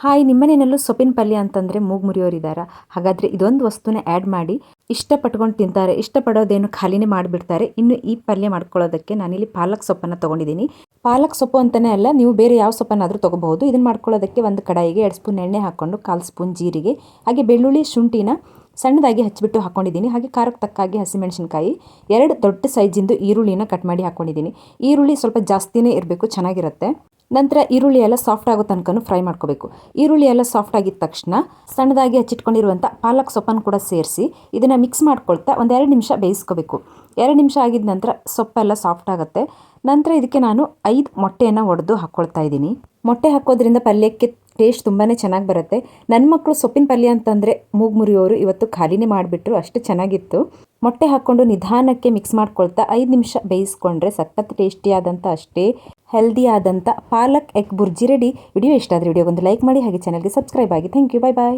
Hi, ನಿಮ್ಮನೇನಲ್ಲೂ ಸೊಪ್ಪಿನ ಪಲ್ಯ ಅಂತಂದರೆ ಮೂಗು ಮುರಿಯೋರಿದ್ದಾರಾ? ಹಾಗಾದರೆ ಇದೊಂದು ವಸ್ತುನ ಆ್ಯಡ್ ಮಾಡಿ ಇಷ್ಟಪಟ್ಕೊಂಡು ತಿಂತಾರೆ. ಇಷ್ಟಪಡೋದೇನು ಖಾಲಿನೇ ಮಾಡಿಬಿಡ್ತಾರೆ. ಇನ್ನು ಈ ಪಲ್ಯ ಮಾಡ್ಕೊಳ್ಳೋದಕ್ಕೆ ನಾನಿಲ್ಲಿ ಪಾಲಕ್ ಸೊಪ್ಪನ್ನು ತೊಗೊಂಡಿದ್ದೀನಿ. ಪಾಲಕ್ ಸೊಪ್ಪು ಅಂತಲೇ ಅಲ್ಲ, ನೀವು ಬೇರೆ ಯಾವ ಸೊಪ್ಪನ್ನಾದರೂ ತೊಗೋಬಹುದು. ಇದನ್ನು ಮಾಡ್ಕೊಳ್ಳೋದಕ್ಕೆ ಒಂದು ಕಡಾಯಿಗೆ 2 ಸ್ಪೂನ್ ಎಣ್ಣೆ ಹಾಕ್ಕೊಂಡು 1/4 ಸ್ಪೂನ್ ಜೀರಿಗೆ, ಹಾಗೆ ಬೆಳ್ಳುಳ್ಳಿ ಶುಂಠಿನ ಸಣ್ಣದಾಗಿ ಹಚ್ಚಿಬಿಟ್ಟು ಹಾಕ್ಕೊಂಡಿದ್ದೀನಿ. ಹಾಗೆ ಖಾರಕ್ಕೆ ತಕ್ಕಾಗಿ ಹಸಿಮೆಣಸಿನ್ಕಾಯಿ, 2 ದೊಡ್ಡ ಸೈಜಿಂದು ಈರುಳ್ಳಿನ ಕಟ್ ಮಾಡಿ ಹಾಕ್ಕೊಂಡಿದ್ದೀನಿ. ಈರುಳ್ಳಿ ಸ್ವಲ್ಪ ಜಾಸ್ತಿನೇ ಇರಬೇಕು, ಚೆನ್ನಾಗಿರುತ್ತೆ. ನಂತರ ಈರುಳ್ಳಿ ಎಲ್ಲ ಸಾಫ್ಟ್ ಆಗೋ ತನಕ ಫ್ರೈ ಮಾಡ್ಕೋಬೇಕು. ಈರುಳ್ಳಿ ಎಲ್ಲ ಸಾಫ್ಟ್ ಆಗಿದ ತಕ್ಷಣ ಸಣ್ಣದಾಗಿ ಹಚ್ಚಿಟ್ಕೊಂಡಿರುವಂಥ ಪಾಲಕ್ ಸೊಪ್ಪನ್ನು ಕೂಡ ಸೇರಿಸಿ ಇದನ್ನು ಮಿಕ್ಸ್ ಮಾಡ್ಕೊಳ್ತಾ ಒಂದು 2 ನಿಮಿಷ ಬೇಯಿಸ್ಕೋಬೇಕು. 2 ನಿಮಿಷ ಆಗಿದ ನಂತರ ಸೊಪ್ಪೆಲ್ಲ ಸಾಫ್ಟ್ ಆಗುತ್ತೆ. ನಂತರ ಇದಕ್ಕೆ ನಾನು 5 ಮೊಟ್ಟೆಯನ್ನು ಒಡೆದು ಹಾಕ್ಕೊಳ್ತಾ ಇದ್ದೀನಿ. ಮೊಟ್ಟೆ ಹಾಕೋದ್ರಿಂದ ಪಲ್ಯಕ್ಕೆ ಟೇಸ್ಟ್ ತುಂಬಾ ಚೆನ್ನಾಗಿ ಬರುತ್ತೆ. ನನ್ನ ಮಕ್ಕಳು ಸೊಪ್ಪಿನ ಪಲ್ಯ ಅಂತಂದರೆ ಮೂಗು ಮುರಿಯೋರು ಇವತ್ತು ಖಾಲಿನೇ ಮಾಡಿಬಿಟ್ರು, ಅಷ್ಟು ಚೆನ್ನಾಗಿತ್ತು. ಮೊಟ್ಟೆ ಹಾಕ್ಕೊಂಡು ನಿಧಾನಕ್ಕೆ ಮಿಕ್ಸ್ ಮಾಡ್ಕೊಳ್ತಾ 5 ನಿಮಿಷ ಬೇಯಿಸ್ಕೊಂಡ್ರೆ ಸಖತ್ ಟೇಸ್ಟಿಯಾದಂಥ ಅಷ್ಟೇ ಹೆಲ್ದಿ ಆದಂಥ palak egg bhurji ready. Video ಇಷ್ಟ ಆದರೆ ವಿಡಿಯೋಗೊಂದು ಲೈಕ್ ಮಾಡಿ, ಹಾಗೆ ಚಾನಲ್ಗೆ ಸಬ್ಸ್ಕ್ರೈಬ್ ಆಗಿ. Thank you, bye bye.